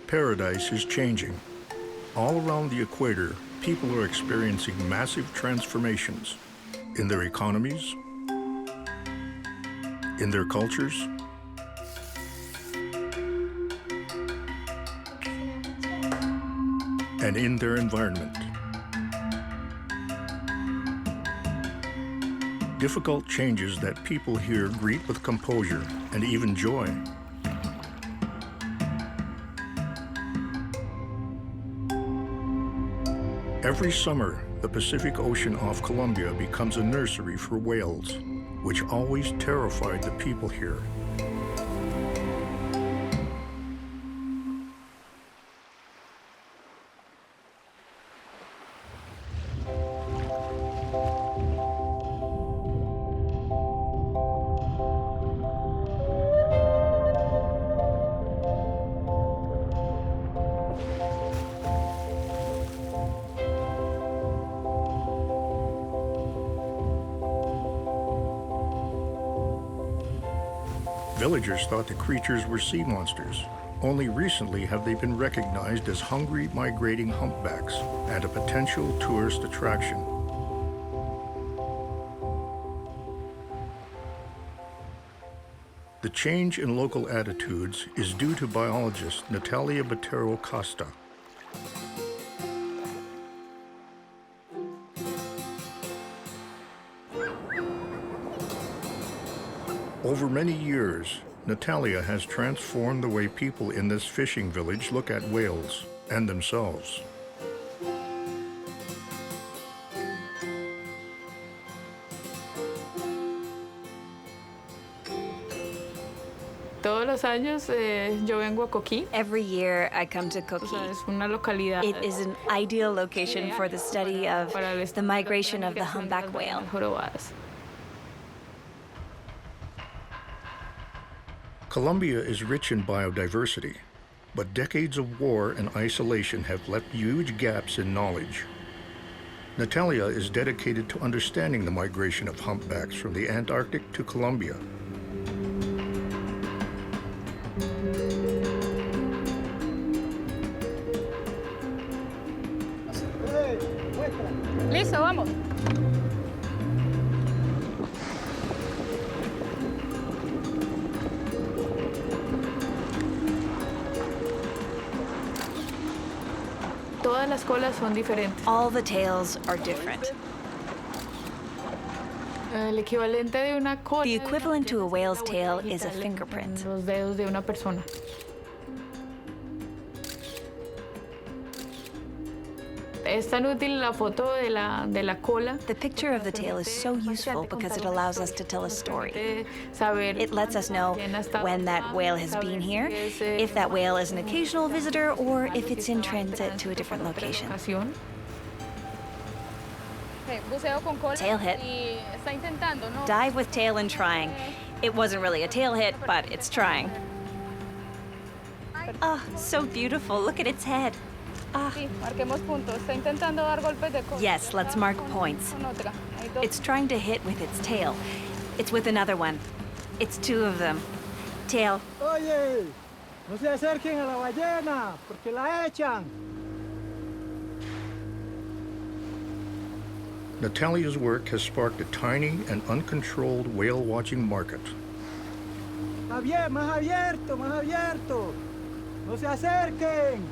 paradise is changing. All around the equator, people are experiencing massive transformations in their economies, in their cultures, and in their environment. Difficult changes that people here greet with composure and even joy. Every summer, the Pacific Ocean off Colombia becomes a nursery for whales, which always terrified the people here. Villagers thought the creatures were sea monsters. Only recently have they been recognized as hungry, migrating humpbacks and a potential tourist attraction. The change in local attitudes is due to biologist Natalia Botero Costa. Over many years, Natalia has transformed the way people in this fishing village look at whales and themselves. Todos los años yo vengo a Coquí. Every year I come to O sea, Coquí. es una localidad. It is an ideal location for the study of the migration of the humpback whale. Jorobadas. Colombia is rich in biodiversity, but decades of war and isolation have left huge gaps in knowledge. Natalia is dedicated to understanding the migration of humpbacks from the Antarctic to Colombia. Listo, vamos. Todas las colas son diferentes. All the tails are different. El equivalente de una cola. The equivalent to a whale's tail is a fingerprint. Los dedos de una persona. Es tan útil la foto de la cola. The picture of the tail is so useful because it allows us to tell a story. It lets us know when that whale has been here, if that whale is an occasional visitor, or if it's in transit to a different location. Buceo con cola. Tail hit. Y está intentando, ¿no? Dive with tail and trying. It wasn't really a tail hit, but it's trying. Oh, so beautiful. Look at its head. Ah. Sí, marquemos puntos. Está intentando dar golpes de cola. Yes, let's mark points. Con otra. Hay dos. It's trying to hit with its tail. It's with another one. It's two of them. Tail. Oye, no se acerquen a la ballena, porque la echan. Natalia's work has sparked a tiny and uncontrolled whale-watching market. Más bien, más abierto, más abierto. No se acerquen.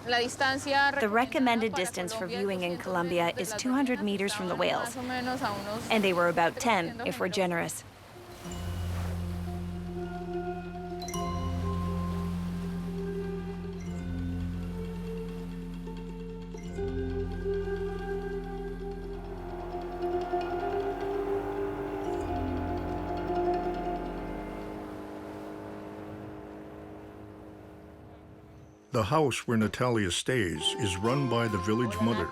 La distancia The recommended para distance for Colombia viewing in 200 Colombia metros is de la 200 costa, meters from the whales, más o menos a unos and they were about 10 if we're generous. The house where Natalia stays is run by the village mother.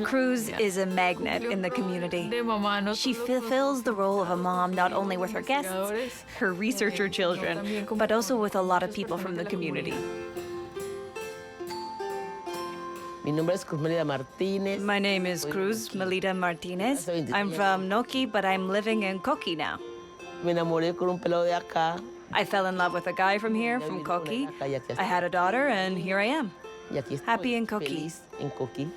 Cruz is a magnet in the community. She fulfills the role of a mom not only with her guests, her researcher children, but also with a lot of people from the community. Mi nombre es Cruz Melida Martínez. My name is Cruz Melida Martinez. I'm from Noki, but I'm living in Coqui now. Me enamoré con un pelado de acá. I fell in love with a guy from here, from Coqui. I had a daughter, and here I am. Y aquí estoy, Happy in Coqui. feliz en Coqui.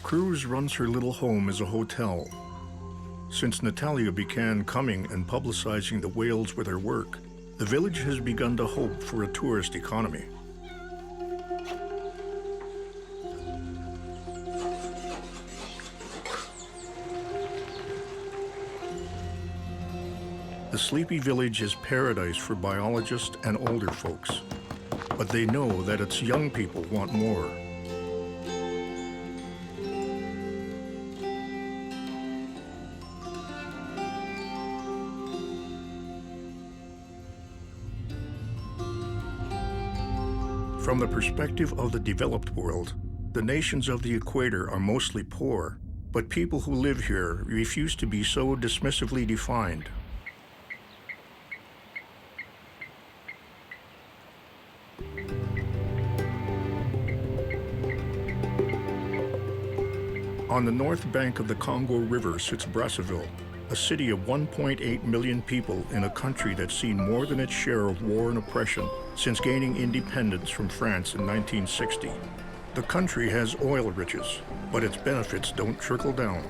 Cruz runs her little home as a hotel. Since Natalia began coming and publicizing the whales with her work, the village has begun to hope for a tourist economy. The sleepy village is paradise for biologists and older folks, but they know that its young people want more. From the perspective of the developed world, the nations of the Equator are mostly poor, but people who live here refuse to be so dismissively defined. On the north bank of the Congo River sits Brazzaville, a city of 1.8 million people in a country that's seen more than its share of war and oppression since gaining independence from France in 1960. The country has oil riches, but its benefits don't trickle down.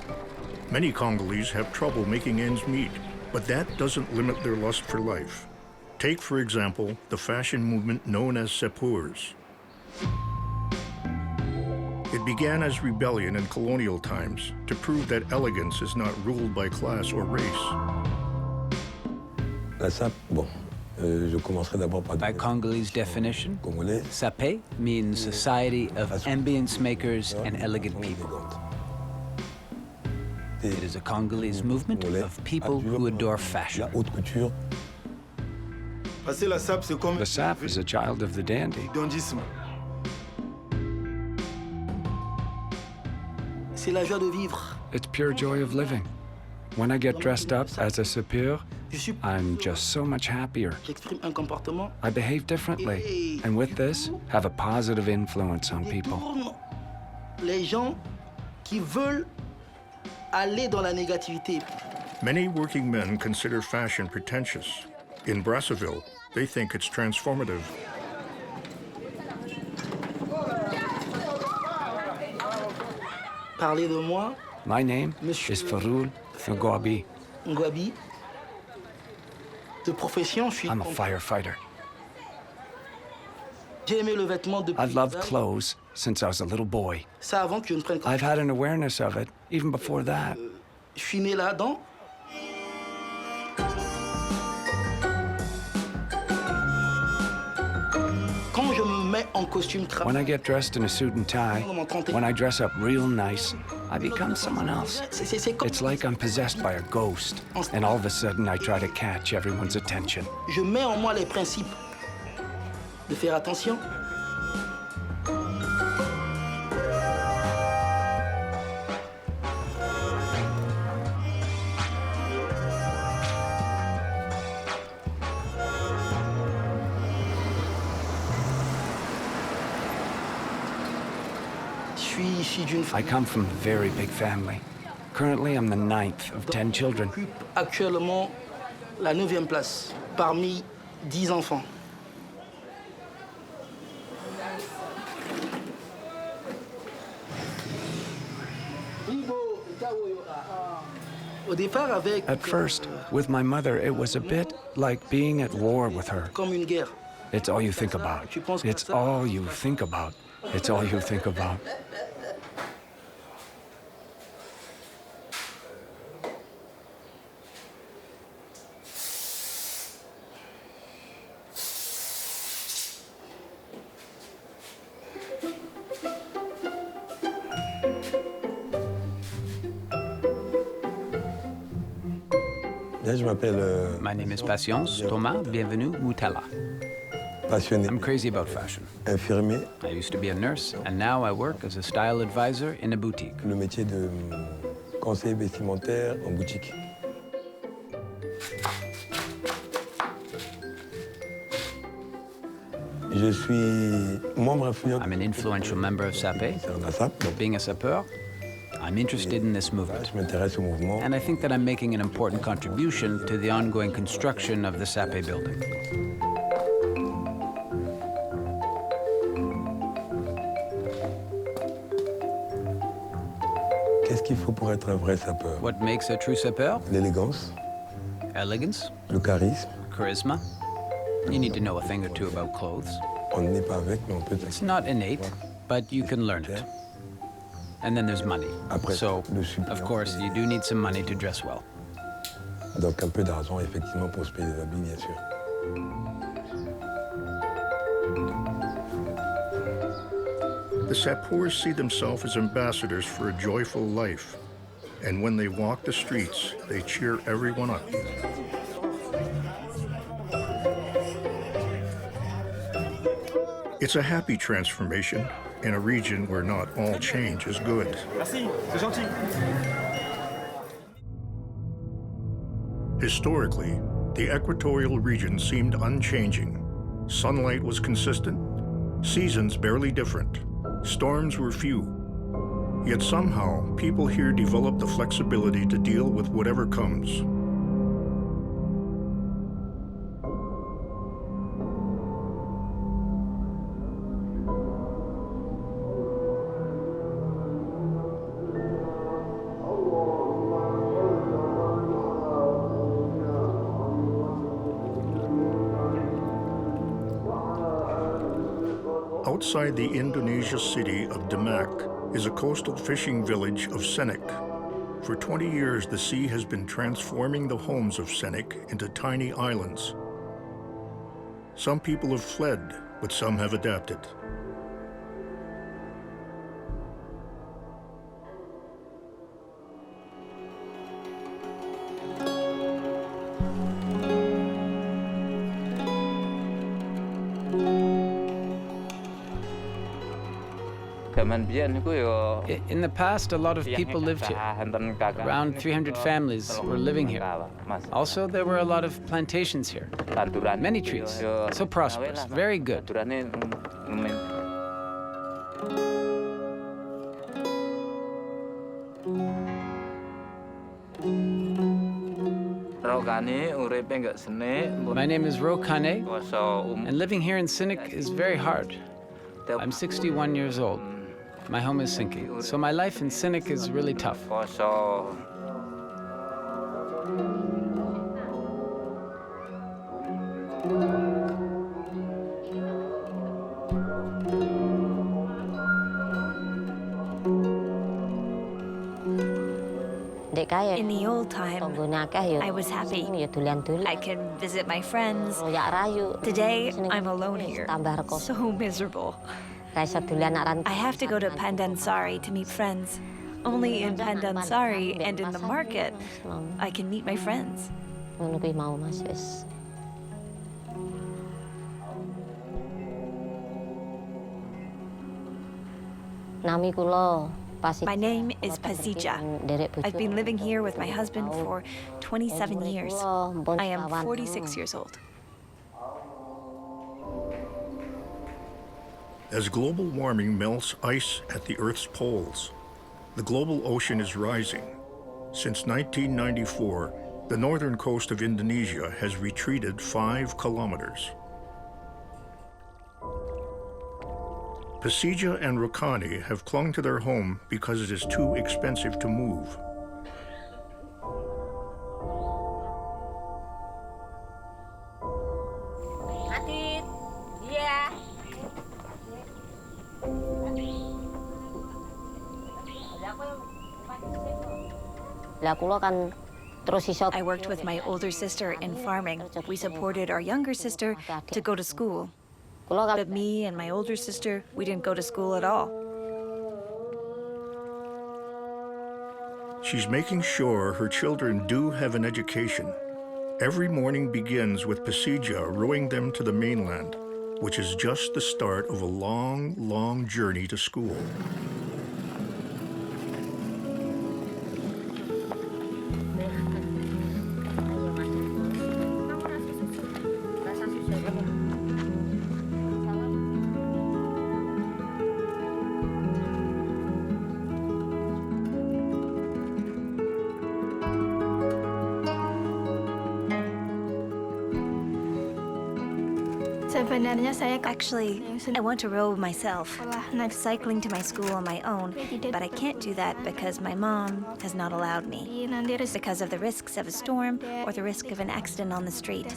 Many Congolese have trouble making ends meet, but that doesn't limit their lust for life. Take, for example, the fashion movement known as Sapeurs. It began as rebellion in colonial times to prove that elegance is not ruled by class or race. By Congolese definition, Sapeur means Society of Ambience Makers and Elegant People. It is a Congolese movement of people who adore fashion. The sap is a child of the dandy. It's pure joy of living. When I get dressed up as a sapeur, I'm just so much happier. I behave differently, and with this, have a positive influence on people. Many working men consider fashion pretentious. In Brazzaville, they think it's transformative. My name is Farul Ngwabi. I'm a firefighter. I've loved clothes since I was a little boy. I've had an awareness of it even before that. When I get dressed in a suit and tie, when I dress up real nice, I become someone else. It's like I'm possessed by a ghost, and all of a sudden I try to catch everyone's attention. Je mets en moi les principes de faire attention. I come from a very big family. Currently, I'm the 9th of 10 children. Actuellement, la 9e place parmi 10 enfants. At first, with my mother, it was a bit like being at war with her. It's all you think about. It's all you think about. It's all you think about. My name is Patience Thomas. Bienvenue, Moutala. I'm crazy about fashion. I used to be a nurse, and now I work as a style advisor in a boutique. Le métier de conseiller vestimentaire en boutique. I'm an influential member of Sapeur. Being a Sapeur, I'm interested in this movement. And I think that I'm making an important contribution to the ongoing construction of the Sapeur building. What makes a true Sapeur? L'élégance. Elegance. Le charisme. Charisma. You need to know a thing or two about clothes. On n'est pas avec, mais on peut. It's not innate, but you can learn it. And then there's money. So, of course, you do need some money to dress well. Donc un peu d'argent, effectivement, pour se payer des habits, bien sûr. The Sapeurs see themselves as ambassadors for a joyful life. And when they walk the streets, they cheer everyone up. It's a happy transformation in a region where not all change is good. Merci, c'est gentil. Historically, the equatorial region seemed unchanging. Sunlight was consistent, seasons barely different, storms were few. Yet somehow, people here developed the flexibility to deal with whatever comes. Outside the Indonesia city of Demak is a coastal fishing village of Senik. For 20 years, the sea has been transforming the homes of Senik into tiny islands. Some people have fled, but some have adapted. In the past, a lot of people lived here. Around 300 families were living here. Also, there were a lot of plantations here. Many trees. So prosperous. Very good. My name is Rokane, and living here in Sinik is very hard. I'm 61 years old. My home is sinking, so my life in Sinik is really tough. In the old time, I was happy. I could visit my friends. Today, I'm alone here, so miserable. I have to go to Pandansari to meet friends. Only in Pandansari and in the market, I can meet my friends. My name is Pazija. I've been living here with my husband for 27 years. I am 46 years old. As global warming melts ice at the Earth's poles, the global ocean is rising. Since 1994, the northern coast of Indonesia has retreated 5 kilometers. Pasija and Rokani have clung to their home because it is too expensive to move. I worked with my older sister in farming. We supported our younger sister to go to school. But me and my older sister, we didn't go to school at all. She's making sure her children do have an education. Every morning begins with Pasija rowing them to the mainland, which is just the start of a long, long journey to school. Actually, I want to row myself, cycling to my school on my own, but I can't do that because my mom has not allowed me, because of the risks of a storm or the risk of an accident on the street.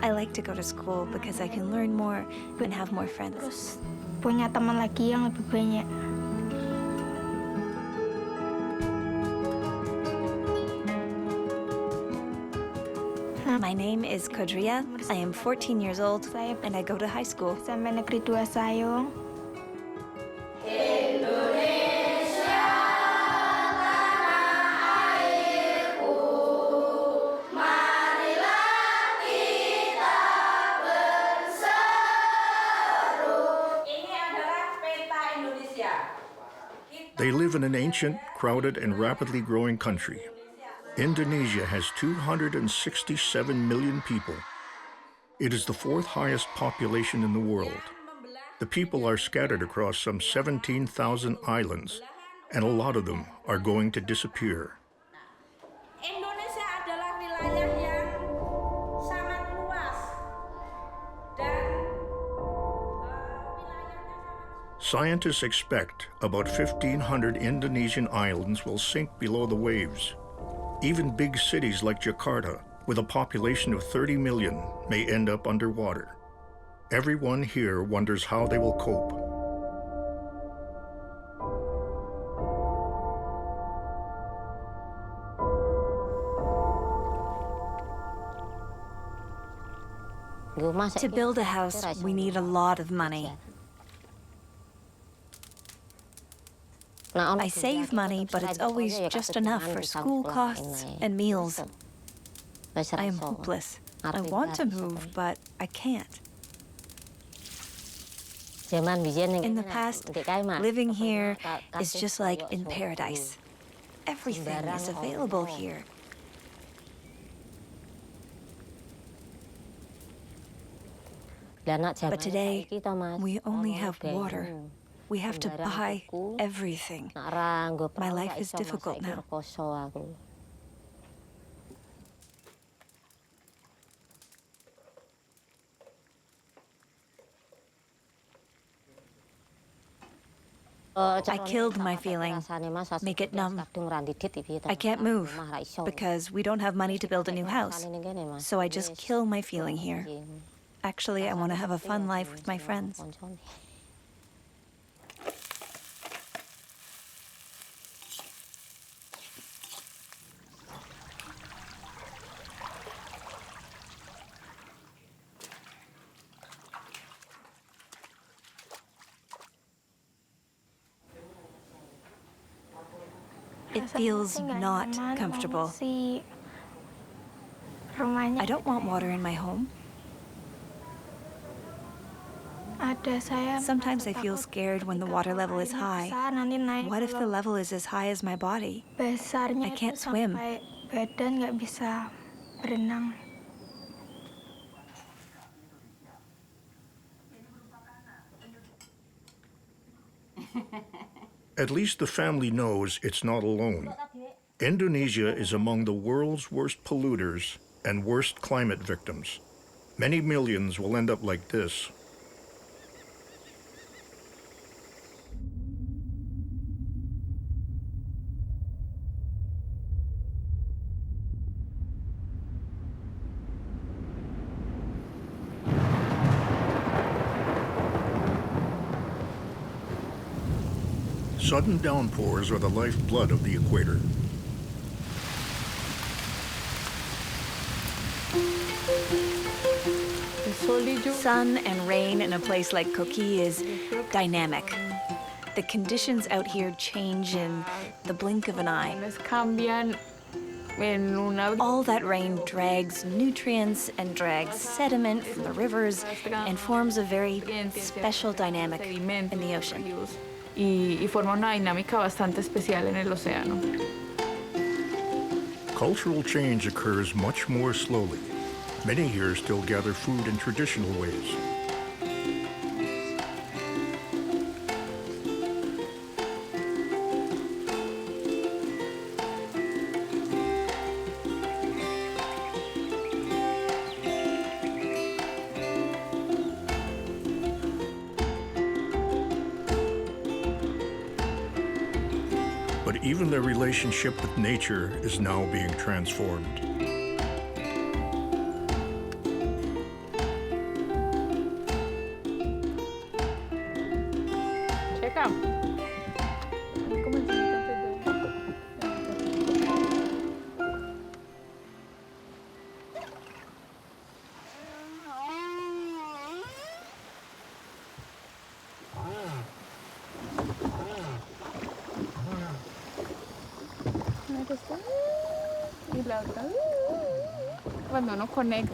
I like to go to school because I can learn more and have more friends. Punya teman lagi yang lebih banyak. My name is Kodria. I am 14 years old and I go to high school. Sampai negeri 2 Sayong. They live in an ancient, crowded, and rapidly growing country. Indonesia has 267 million people. It is the 4th highest population in the world. The people are scattered across some 17,000 islands, and a lot of them are going to disappear. Indonesia adalah wilayah yang sangat luas dan Scientists expect about 1,500 Indonesian islands will sink below the waves. Even big cities like Jakarta, with a population of 30 million, may end up underwater. Everyone here wonders how they will cope. To build a house, we need a lot of money. I save money, but it's always just enough for school costs and meals. I am hopeless. I want to move, but I can't. In the past, living here is just like in paradise. Everything is available here. But today, we only have water. We have to buy everything. My life is difficult now. I killed my feeling, make it numb. I can't move because we don't have money to build a new house. So I just kill my feeling here. Actually, I want to have a fun life with my friends. It feels not comfortable. I don't want water in my home. Sometimes I feel scared when the water level is high. What if the level is as high as my body? I can't swim. At least the family knows it's not alone. Indonesia is among the world's worst polluters and worst climate victims. Many millions will end up like this. Sudden downpours are the lifeblood of the equator. Sun and rain in a place like Coquille is dynamic. The conditions out here change in the blink of an eye. All that rain drags nutrients and drags sediment from the rivers and forms a very special dynamic in the ocean. Y forma una dinámica bastante especial en el océano. Cultural change occurs much more slowly. Many here still gather food in traditional ways. But even their relationship with nature is now being transformed. Check out.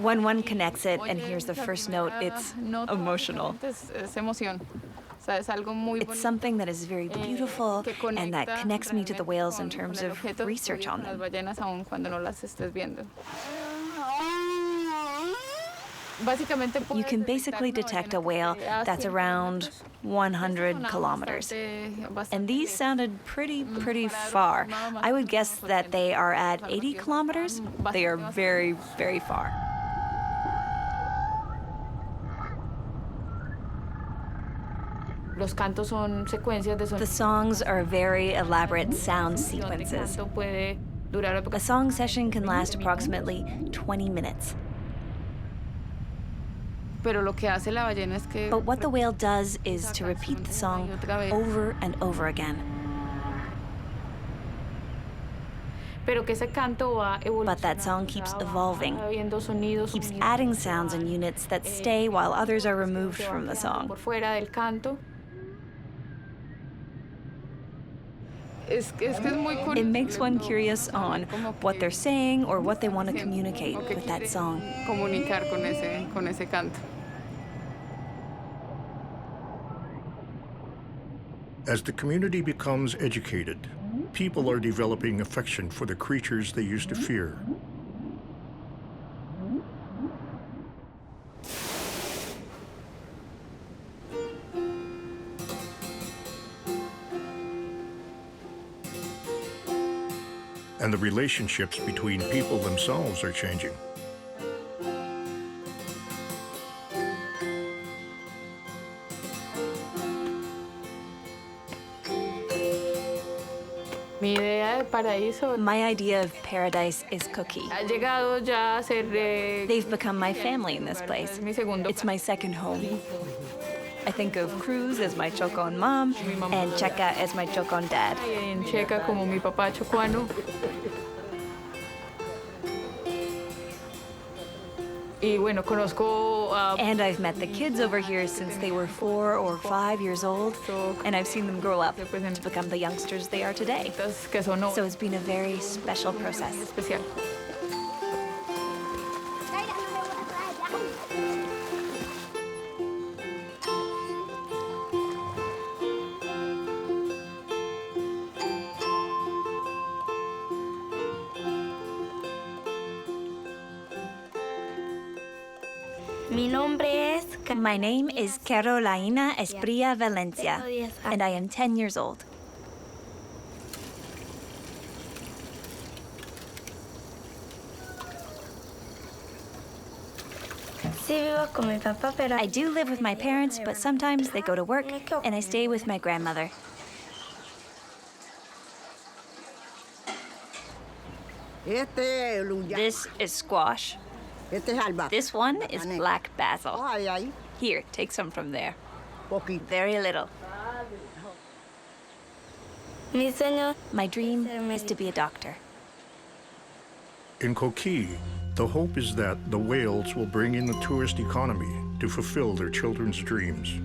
When one connects it and hears the first note, it's emotional. It's something that is very beautiful and that connects me to the whales in terms of research on them. You can basically detect a whale that's around 100 kilometers. And these sounded pretty far. I would guess that they are at 80 kilometers. They are very, very far. The songs are very elaborate sound sequences. A song session can last approximately 20 minutes. But what the whale does is to repeat the song over and over again. But that song keeps evolving, keeps adding sounds and units that stay while others are removed from the song. It makes one curious on what they're saying or what they want to communicate with that song. As the community becomes educated, people are developing affection for the creatures they used to fear. And the relationships between people themselves are changing. My idea of paradise is Coquí. They've become my family in this place. It's my second home. I think of Cruz as my Chocón mom and Checa as my Chocón dad. And I've met the kids over here since they were 4 or 5 years old, and I've seen them grow up to become the youngsters they are today. So it's been a very special process. My name is Carolina Esprilla Valencia, and I am 10 years old. I do live with my parents, but sometimes they go to work, and I stay with my grandmother. This is squash. This one is black basil. Here, take some from there. Very little. My dream is to be a doctor. In Coquí, the hope is that the whales will bring in the tourist economy to fulfill their children's dreams.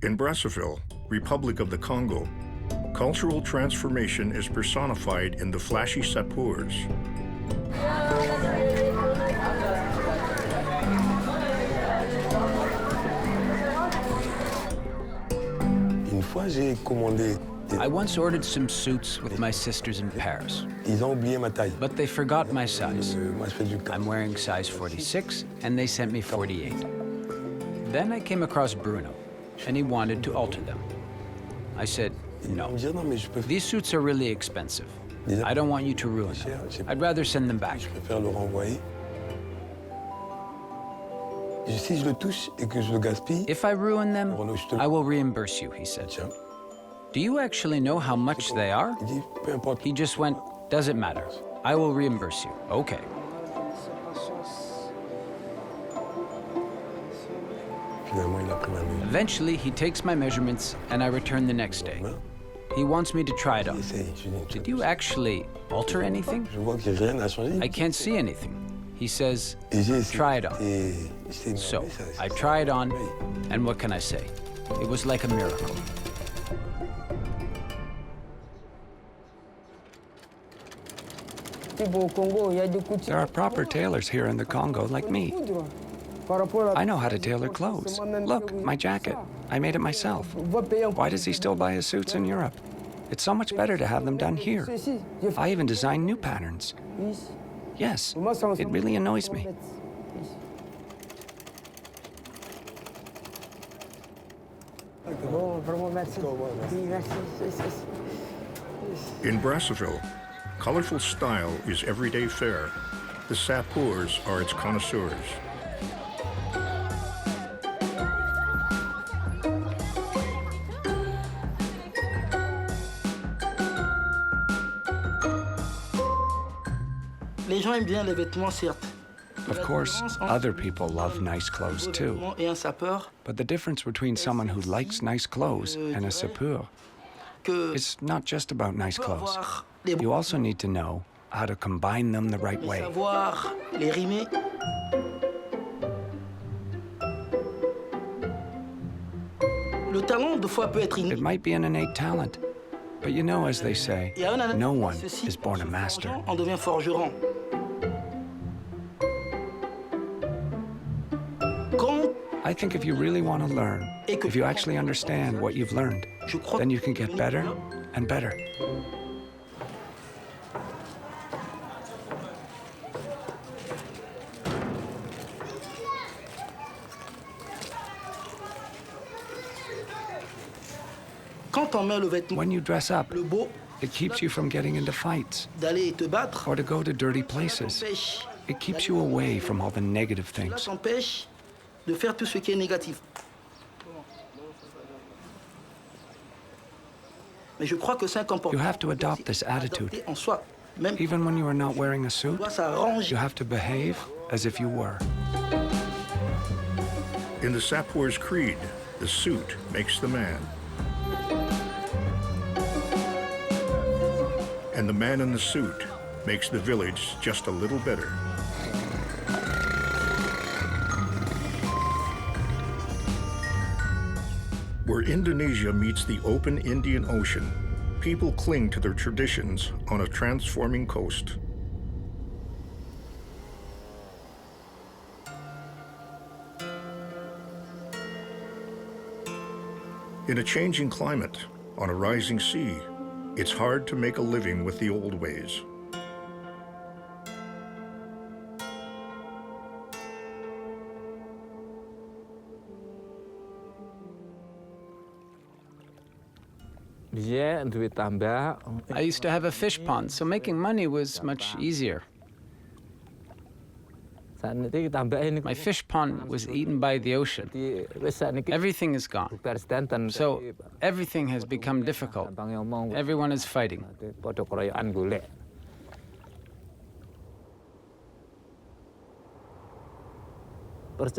In Brazzaville, Republic of the Congo, cultural transformation is personified in the flashy sapeurs. I once ordered some suits with my sisters in Paris, but they forgot my size. I'm wearing size 46, and they sent me 48. Then I came across Bruno, and he wanted to alter them. I said, no, these suits are really expensive. I don't want you to ruin them. I'd rather send them back. Si je le touche et que je le gaspille, If I ruin them, I will reimburse you, he said. Do you actually know how much they are? He just went, doesn't matter. I will reimburse you. Okay. Eventually, he takes my measurements and I return the next day. He wants me to try it on. Did you actually alter anything? I can't see anything. He says, try it on. So I try it on, and what can I say? It was like a miracle. There are proper tailors here in the Congo like me. I know how to tailor clothes. Look, my jacket. I made it myself. Why does he still buy his suits in Europe? It's so much better to have them done here. I even design new patterns. Yes, it really annoys me. In Brazzaville, colorful style is everyday fare. The Sapeurs are its connoisseurs. Les gens aiment bien les vêtements, certes. Of course, other people love nice clothes too. But the difference between someone who likes nice clothes and a sapeur is not just about nice clothes. You also need to know how to combine them the right way. It might be an innate talent, but you know, as they say, no one is born a master. I think if you really want to learn, if you actually understand what you've learned, then you can get better and better. When you dress up, it keeps you from getting into fights or to go to dirty places. It keeps you away from all the negative things. De faire tout ce qui est négatif. Mais je crois que c'est un comportement. You have to adopt this attitude. Even when you are not wearing a suit, you have to behave as if you were. In the Sapeur's creed, the suit makes the man. And the man in the suit makes the village just a little better. Where Indonesia meets the open Indian Ocean, people cling to their traditions on a transforming coast. In a changing climate, on a rising sea, it's hard to make a living with the old ways. I used to have a fish pond, so making money was much easier. My fish pond was eaten by the ocean. Everything is gone. So everything has become difficult. Everyone is fighting. The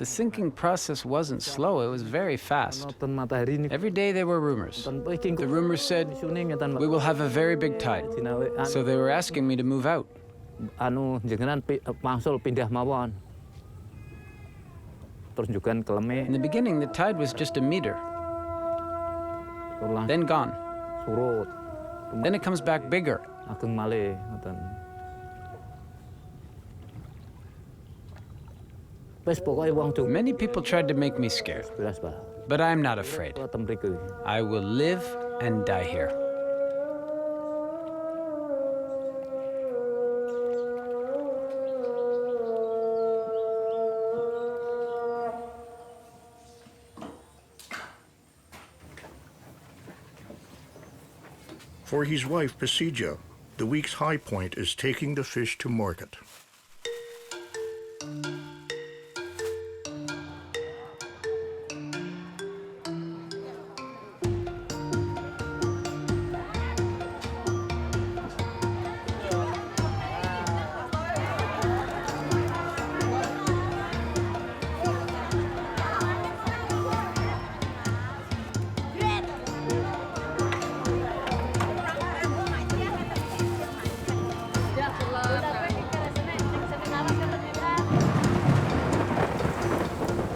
sinking process wasn't slow, it was very fast. Every day there were rumors. The rumors said, we will have a very big tide. So they were asking me to move out. In the beginning, the tide was just a meter. Then gone. Then it comes back bigger. Many people tried to make me scared, but I'm not afraid. I will live and die here. For his wife, Pasija, the week's high point is taking the fish to market.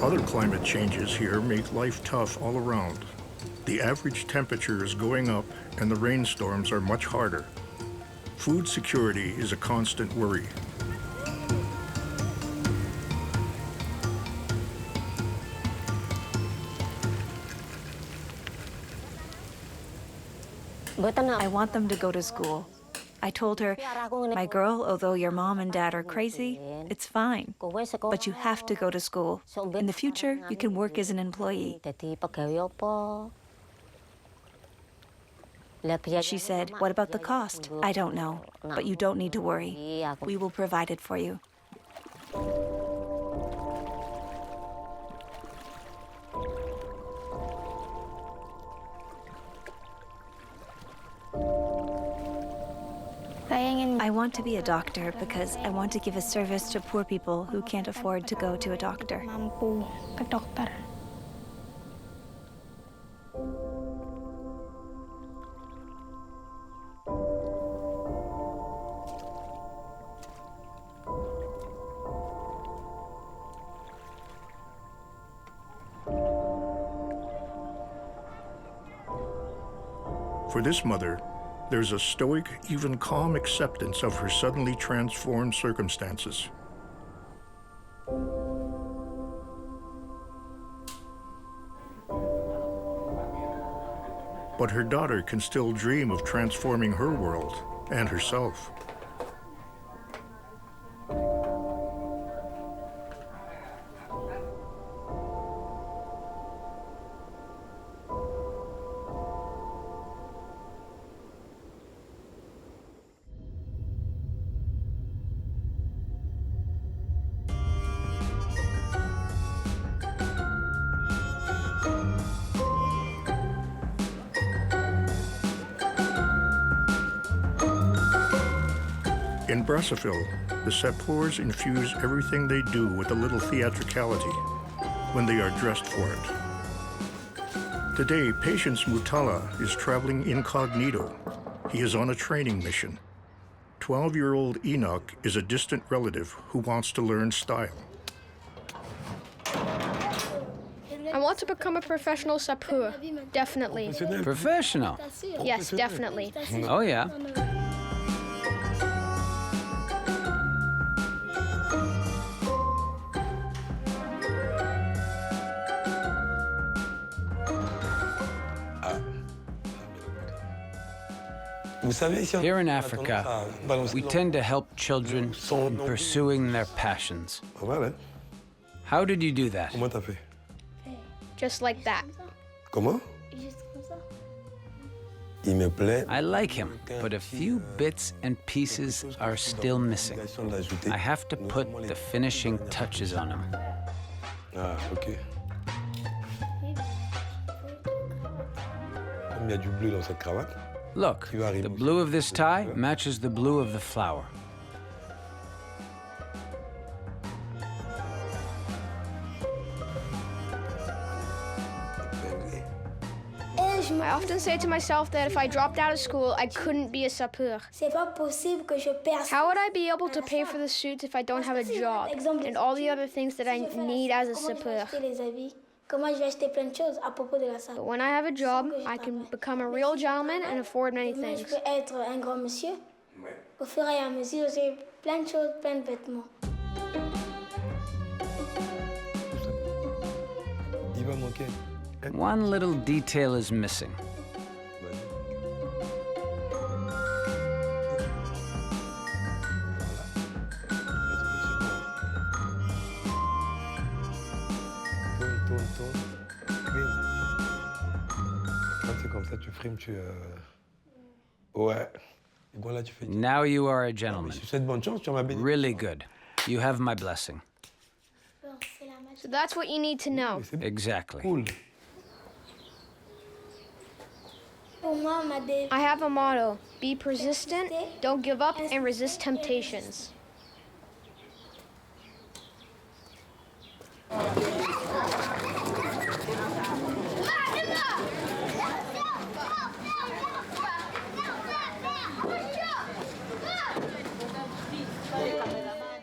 Other climate changes here make life tough all around. The average temperature is going up and the rainstorms are much harder. Food security is a constant worry. I want them to go to school. I told her, my girl, although your mom and dad are crazy, it's fine. But you have to go to school. In the future, you can work as an employee. She said, what about the cost? I don't know, but you don't need to worry. We will provide it for you. I want to be a doctor because I want to give a service to poor people who can't afford to go to a doctor. For this mother, there's a stoic, even calm acceptance of her suddenly transformed circumstances. But her daughter can still dream of transforming her world and herself. In Brazzaville, the Sapeurs infuse everything they do with a little theatricality when they are dressed for it. Today, Patience Mutala is traveling incognito. He is on a training mission. 12-year-old Enoch is a distant relative who wants to learn style. I want to become a professional sapeur, definitely. Professional? Yes, definitely. Oh, yeah. Here in Africa, we tend to help children in pursuing their passions. How did you do that? Just like that. I like him, but a few bits and pieces are still missing. I have to put the finishing touches on him. Ok. Comme il y a du bleu dans cette cravate. Look, the blue of this tie matches the blue of the flower. I often say to myself that if I dropped out of school, I couldn't be a sapeur. How would I be able to pay for the suits if I don't have a job and all the other things that I need as a sapeur? But when I have a job, I can become a real gentleman and afford many things. One little detail is missing. Now you are a gentleman. Really good. You have my blessing. So that's what you need to know. Exactly. I have a motto: be persistent, don't give up, and resist temptations.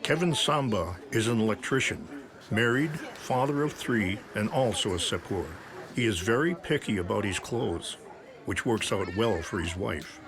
Kevin Samba is an electrician. Married, father of 3, and also a sapeur. He is very picky about his clothes, which works out well for his wife.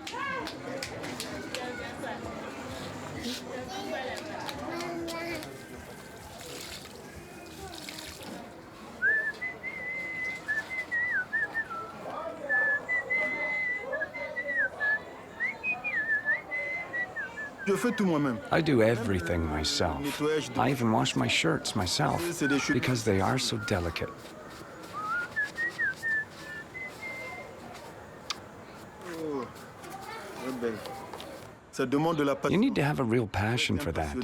I do everything myself. I even wash my shirts myself because they are so delicate. You need to have a real passion for that.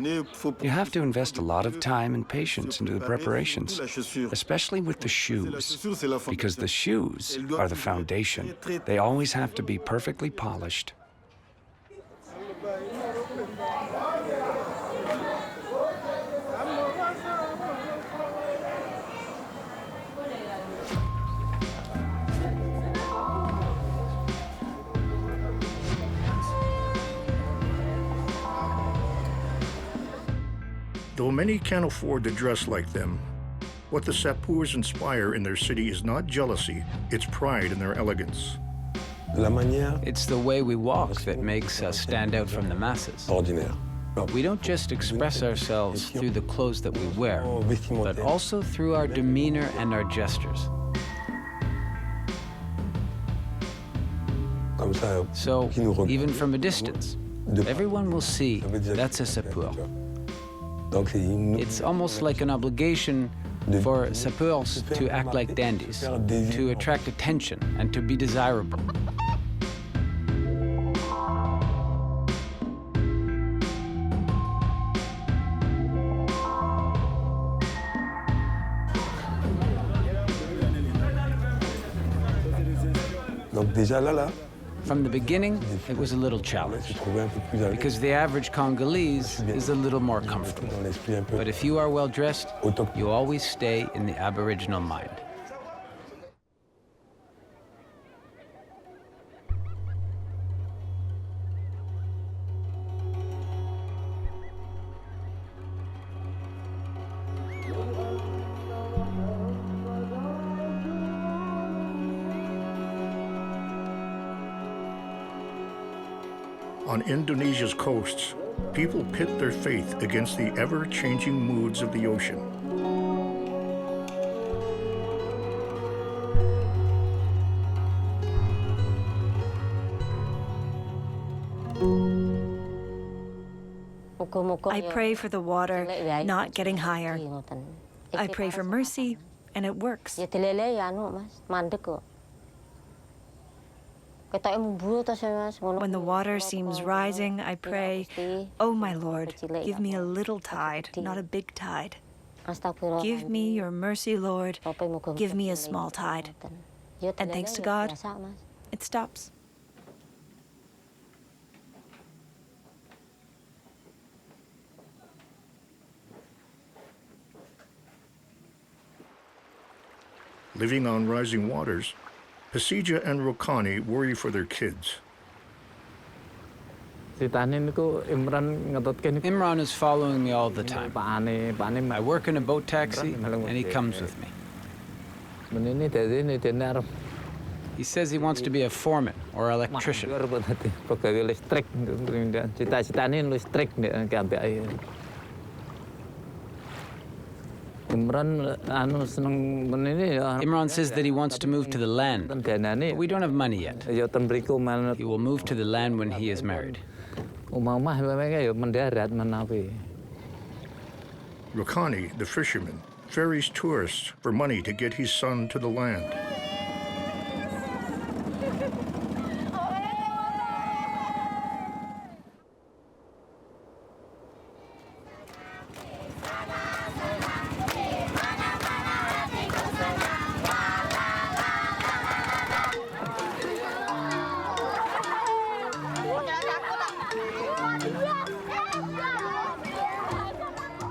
You have to invest a lot of time and patience into the preparations, especially with the shoes, because the shoes are the foundation. They always have to be perfectly polished. Though many can't afford to dress like them, what the Sapeurs inspire in their city is not jealousy, it's pride in their elegance. It's the way we walk that makes us stand out from the masses. We don't just express ourselves through the clothes that we wear, but also through our demeanor and our gestures. So, even from a distance, everyone will see that's a sapeur. It's almost like an obligation for sapeurs to act like dandies, to attract attention and to be desirable. From the beginning, it was a little challenge, because the average Congolese is a little more comfortable. But if you are well dressed, you always stay in the Aboriginal mind. On Indonesia's coasts, people pit their faith against the ever-changing moods of the ocean. I pray for the water not getting higher. I pray for mercy, and it works. When the water seems rising, I pray, "Oh, my Lord, give me a little tide, not a big tide. Give me your mercy, Lord. Give me a small tide." And thanks to God, it stops. Living on rising waters, Pasija and Rokani worry for their kids. Imran is following me all the time. I work in a boat taxi, and he comes with me. He says he wants to be a foreman or electrician. Imran says that he wants to move to the land, but we don't have money yet. He will move to the land when he is married. Rokani, the fisherman, ferries tourists for money to get his son to the land.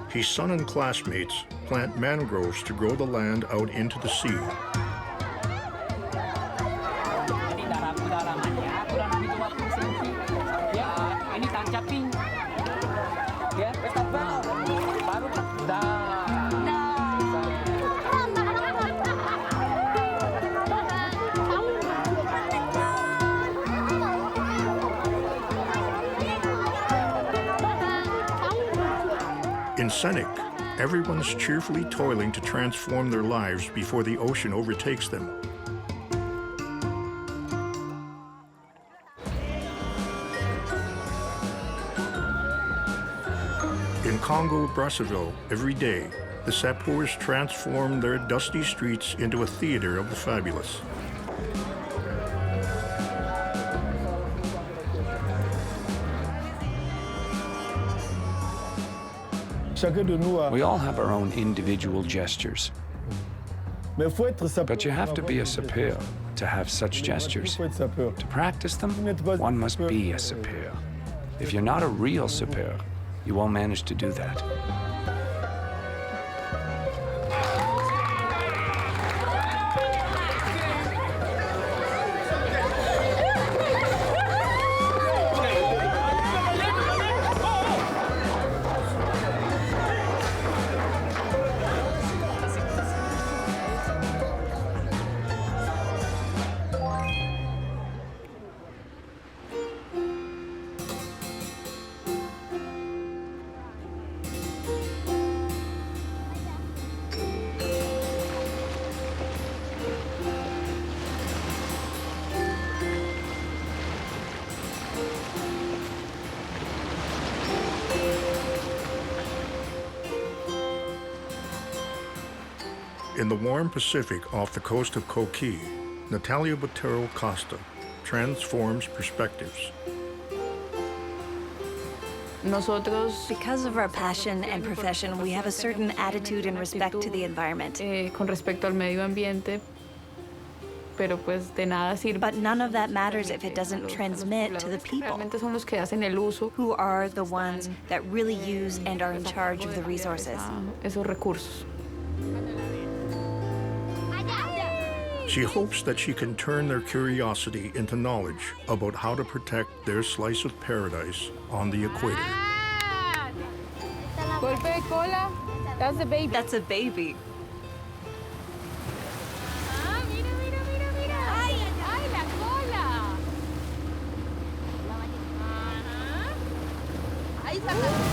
His son and classmates plant mangroves to grow the land out into the sea. In Seneca, everyone's cheerfully toiling to transform their lives before the ocean overtakes them. In Congo, Brazzaville, every day, the Sapeurs transform their dusty streets into a theater of the fabulous. We all have our own individual gestures. But you have to be a sapeur to have such gestures. To practice them, one must be a sapeur. If you're not a real sapeur, you won't manage to do that. In the warm Pacific off the coast of Coquille, Natalia Botero Costa transforms perspectives. Because of our passion and profession, we have a certain attitude and respect to the environment. Con respecto al medio ambiente, pero pues de nada sirve. But none of that matters if it doesn't transmit to the people, who are the ones that really use and are in charge of the resources. Esos recursos. She hopes that she can turn their curiosity into knowledge about how to protect their slice of paradise on the equator. Golpe de cola. That's a baby. That's a baby. Mira, mira, mira, mira. Ay, ay, la cola. Ahí está.